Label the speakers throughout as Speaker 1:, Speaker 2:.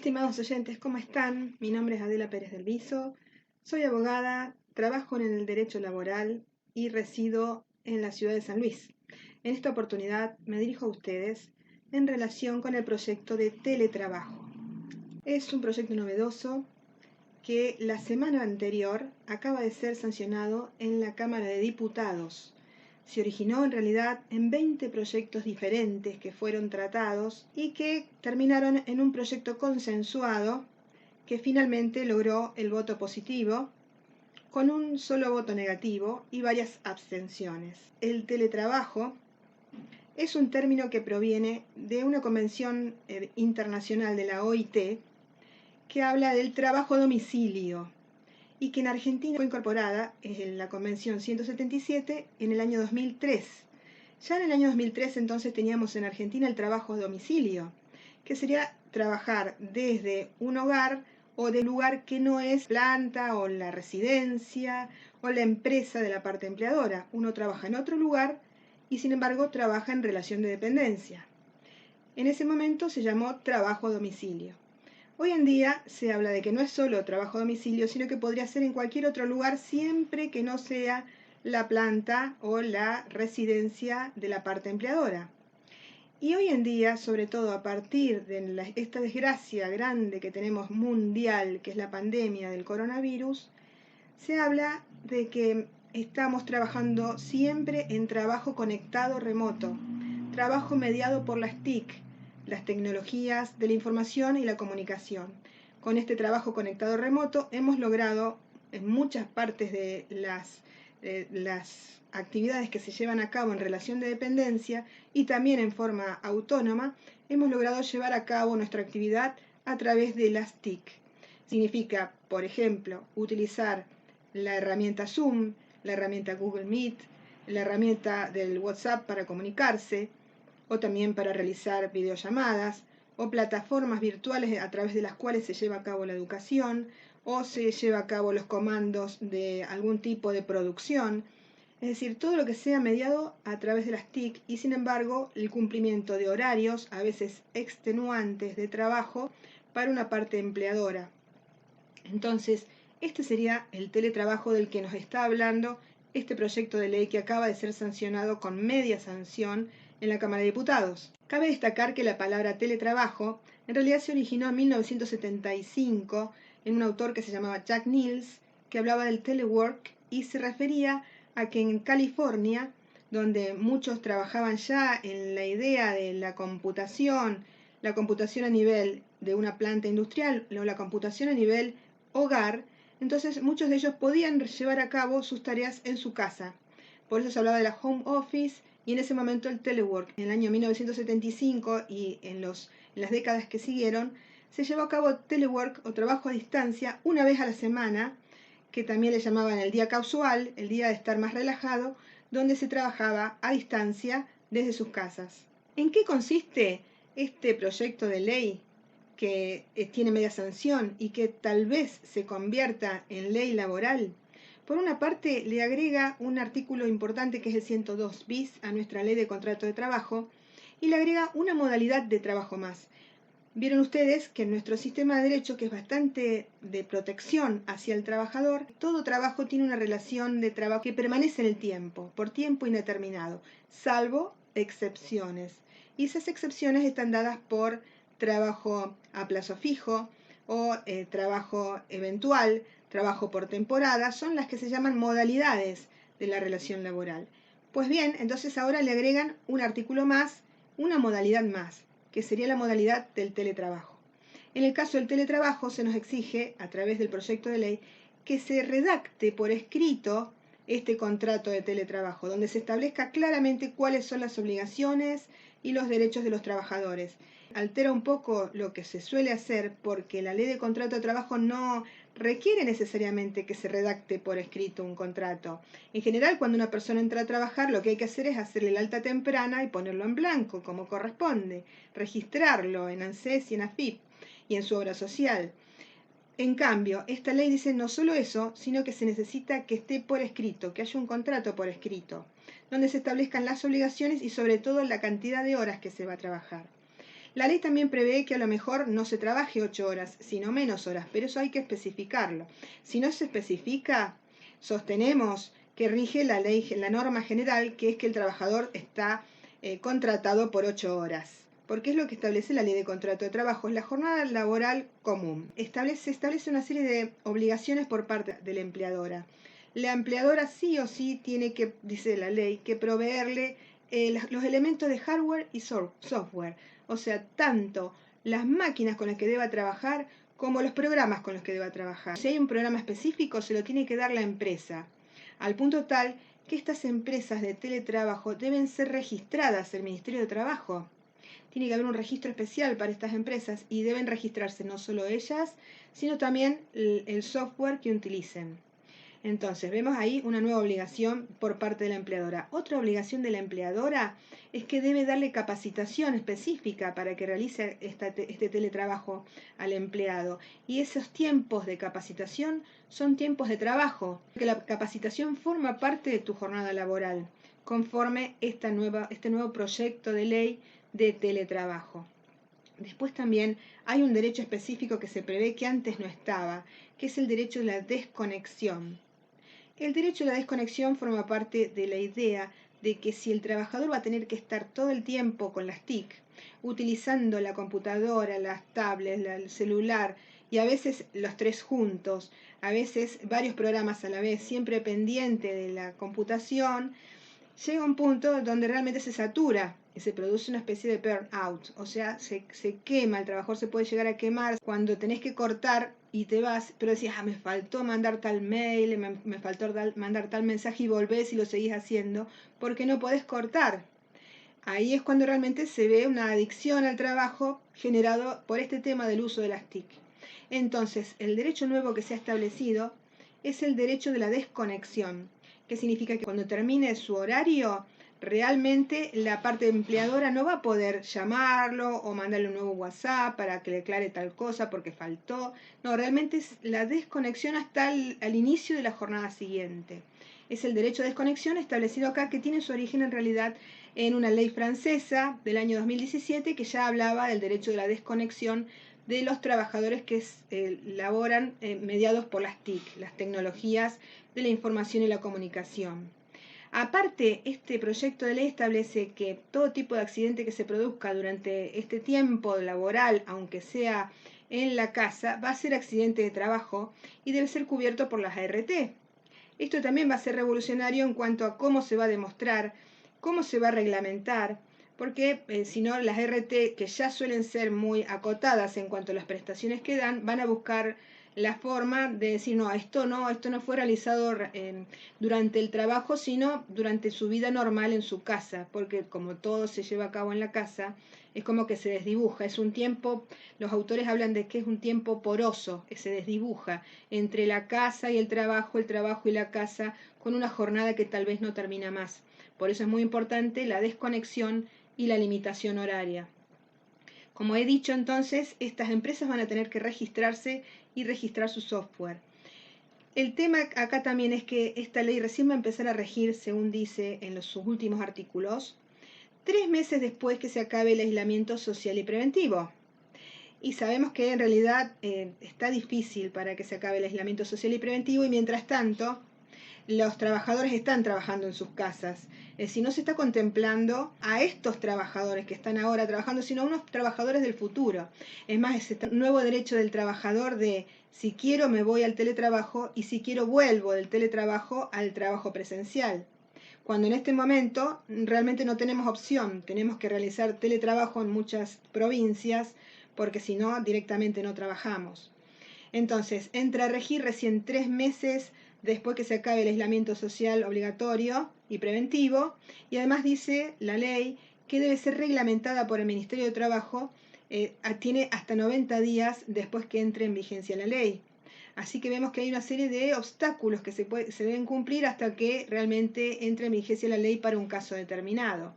Speaker 1: Estimados oyentes, ¿cómo están? Mi nombre es Adela Pérez del Viso, soy abogada, trabajo en el derecho laboral y resido en la ciudad de San Luis. En esta oportunidad me dirijo a ustedes en relación con el proyecto de teletrabajo. Es un proyecto novedoso que la semana anterior acaba de ser sancionado en la Cámara de Diputados. Se originó en realidad en 20 proyectos diferentes que fueron tratados y que terminaron en un proyecto consensuado que finalmente logró el voto positivo con un solo voto negativo y varias abstenciones. El teletrabajo es un término que proviene de una convención internacional de la OIT que habla del trabajo a domicilio y que en Argentina fue incorporada en la Convención 177 en el año 2003. Ya en el año 2003 entonces teníamos en Argentina el trabajo a domicilio, que sería trabajar desde un hogar o del lugar que no es planta o la residencia o la empresa de la parte empleadora. Uno trabaja en otro lugar y sin embargo trabaja en relación de dependencia. En ese momento se llamó trabajo a domicilio. Hoy en día se habla de que no es solo trabajo a domicilio, sino que podría ser en cualquier otro lugar siempre que no sea la planta o la residencia de la parte empleadora. Y hoy en día, sobre todo a partir de esta desgracia grande que tenemos mundial, que es la pandemia del coronavirus, se habla de que estamos trabajando siempre en trabajo conectado remoto, trabajo mediado por las TIC, las tecnologías de la información y la comunicación. Con este trabajo conectado remoto hemos logrado en muchas partes de las actividades que se llevan a cabo en relación de dependencia y también en forma autónoma, hemos logrado llevar a cabo nuestra actividad a través de las TIC. Significa, por ejemplo, utilizar la herramienta Zoom, la herramienta Google Meet, la herramienta del WhatsApp para comunicarse, o también para realizar videollamadas, o plataformas virtuales a través de las cuales se lleva a cabo la educación, o se lleva a cabo los comandos de algún tipo de producción. Es decir, todo lo que sea mediado a través de las TIC y sin embargo el cumplimiento de horarios, a veces extenuantes de trabajo, para una parte empleadora. Entonces, este sería el teletrabajo del que nos está hablando este proyecto de ley que acaba de ser sancionado con media sanción en la Cámara de Diputados. Cabe destacar que la palabra teletrabajo en realidad se originó en 1975 en un autor que se llamaba Jack Niels, que hablaba del telework y se refería a que en California, donde muchos trabajaban ya en la idea de la computación a nivel de una planta industrial o la computación a nivel hogar, entonces muchos de ellos podían llevar a cabo sus tareas en su casa. Por eso se hablaba de la home office y en ese momento el telework. En el año 1975 y en las décadas que siguieron, se llevó a cabo telework o trabajo a distancia una vez a la semana, que también le llamaban el día casual, el día de estar más relajado, donde se trabajaba a distancia desde sus casas. ¿En qué consiste este proyecto de ley que tiene media sanción y que tal vez se convierta en ley laboral? Por una parte, le agrega un artículo importante que es el 102 bis a nuestra ley de contrato de trabajo y le agrega una modalidad de trabajo más. Vieron ustedes que en nuestro sistema de derecho, que es bastante de protección hacia el trabajador, todo trabajo tiene una relación de trabajo que permanece en el tiempo, por tiempo indeterminado, salvo excepciones. Y esas excepciones están dadas por trabajo a plazo fijo o trabajo eventual, trabajo por temporada, son las que se llaman modalidades de la relación laboral. Pues bien, entonces ahora le agregan un artículo más, una modalidad más, que sería la modalidad del teletrabajo. En el caso del teletrabajo se nos exige, a través del proyecto de ley, que se redacte por escrito este contrato de teletrabajo, donde se establezca claramente cuáles son las obligaciones y los derechos de los trabajadores. Altera un poco lo que se suele hacer porque la ley de contrato de trabajo no requiere necesariamente que se redacte por escrito un contrato. En general, cuando una persona entra a trabajar, lo que hay que hacer es hacerle el alta temprana y ponerlo en blanco, como corresponde, registrarlo en ANSES y en AFIP y en su obra social. En cambio, esta ley dice no solo eso, sino que se necesita que esté por escrito, que haya un contrato por escrito, donde se establezcan las obligaciones y sobre todo la cantidad de horas que se va a trabajar. La ley también prevé que a lo mejor no se trabaje 8 horas, sino menos horas, pero eso hay que especificarlo. Si no se especifica, sostenemos que rige la ley, la norma general, que es que el trabajador está contratado por 8 horas. Porque es lo que establece la ley de contrato de trabajo, es la jornada laboral común. Se establece una serie de obligaciones por parte de la empleadora. La empleadora sí o sí tiene que, dice la ley, que proveerle los elementos de hardware y software. O sea, tanto las máquinas con las que deba trabajar como los programas con los que deba trabajar. Si hay un programa específico, se lo tiene que dar la empresa, al punto tal que estas empresas de teletrabajo deben ser registradas en el Ministerio de Trabajo. Tiene que haber un registro especial para estas empresas y deben registrarse no solo ellas, sino también el software que utilicen. Entonces, vemos ahí una nueva obligación por parte de la empleadora. Otra obligación de la empleadora es que debe darle capacitación específica para que realice este teletrabajo al empleado. Y esos tiempos de capacitación son tiempos de trabajo, que la capacitación forma parte de tu jornada laboral, conforme este nuevo proyecto de ley de teletrabajo. Después también hay un derecho específico que se prevé que antes no estaba, que es el derecho de la desconexión. El derecho a la desconexión forma parte de la idea de que si el trabajador va a tener que estar todo el tiempo con las TIC, utilizando la computadora, las tablets, el celular, y a veces los tres juntos, a veces varios programas a la vez, siempre pendiente de la computación, llega un punto donde realmente se satura y se produce una especie de burnout, o sea, se quema, el trabajador se puede llegar a quemar cuando tenés que cortar y te vas, pero decís, me faltó mandar tal mail, me faltó mandar tal mensaje y volvés y lo seguís haciendo porque no podés cortar. Ahí es cuando realmente se ve una adicción al trabajo generado por este tema del uso de las TIC. Entonces, el derecho nuevo que se ha establecido es el derecho de la desconexión, que significa que cuando termine su horario, realmente la parte empleadora no va a poder llamarlo o mandarle un nuevo WhatsApp para que le aclare tal cosa porque faltó. No, realmente es la desconexión hasta el inicio de la jornada siguiente. Es el derecho de desconexión establecido acá, que tiene su origen en realidad en una ley francesa del año 2017 que ya hablaba del derecho de la desconexión de los trabajadores que laboran mediados por las TIC, las tecnologías de la información y la comunicación. Aparte, este proyecto de ley establece que todo tipo de accidente que se produzca durante este tiempo laboral, aunque sea en la casa, va a ser accidente de trabajo y debe ser cubierto por las ART. Esto también va a ser revolucionario en cuanto a cómo se va a demostrar, cómo se va a reglamentar, porque si no, las RT, que ya suelen ser muy acotadas en cuanto a las prestaciones que dan, van a buscar la forma de decir, no, esto no fue realizado durante el trabajo, sino durante su vida normal en su casa, porque como todo se lleva a cabo en la casa, es como que se desdibuja, es un tiempo, los autores hablan de que es un tiempo poroso, que se desdibuja entre la casa y el trabajo y la casa, con una jornada que tal vez no termina más. Por eso es muy importante la desconexión y la limitación horaria. Como he dicho entonces, estas empresas van a tener que registrarse y registrar su software. El tema acá también es que esta ley recién va a empezar a regir, según dice en sus últimos artículos, 3 meses después que se acabe el aislamiento social y preventivo. Y sabemos que en realidad está difícil para que se acabe el aislamiento social y preventivo, y mientras tanto los trabajadores están trabajando en sus casas. Si no se está contemplando a estos trabajadores que están ahora trabajando, sino a unos trabajadores del futuro. Es más, ese nuevo derecho del trabajador de si quiero me voy al teletrabajo y si quiero vuelvo del teletrabajo al trabajo presencial. Cuando en este momento realmente no tenemos opción, tenemos que realizar teletrabajo en muchas provincias porque si no directamente no trabajamos. Entonces, entra a regir recién 3 meses después que se acabe el aislamiento social obligatorio y preventivo, y además dice la ley que debe ser reglamentada por el Ministerio de Trabajo, tiene hasta 90 días después que entre en vigencia la ley. Así que vemos que hay una serie de obstáculos que se deben cumplir hasta que realmente entre en vigencia la ley para un caso determinado.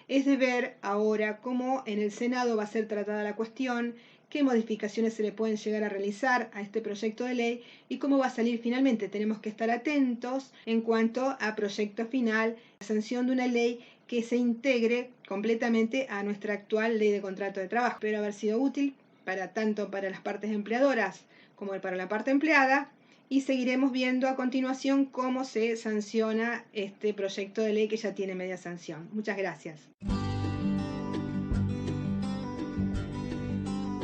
Speaker 1: Es de ver ahora cómo en el Senado va a ser tratada la cuestión, qué modificaciones se le pueden llegar a realizar a este proyecto de ley y cómo va a salir finalmente. Tenemos que estar atentos en cuanto a proyecto final, la sanción de una ley que se integre completamente a nuestra actual ley de contrato de trabajo. Espero haber sido útil tanto para las partes empleadoras como para la parte empleada, y seguiremos viendo a continuación cómo se sanciona este proyecto de ley que ya tiene media sanción. Muchas gracias.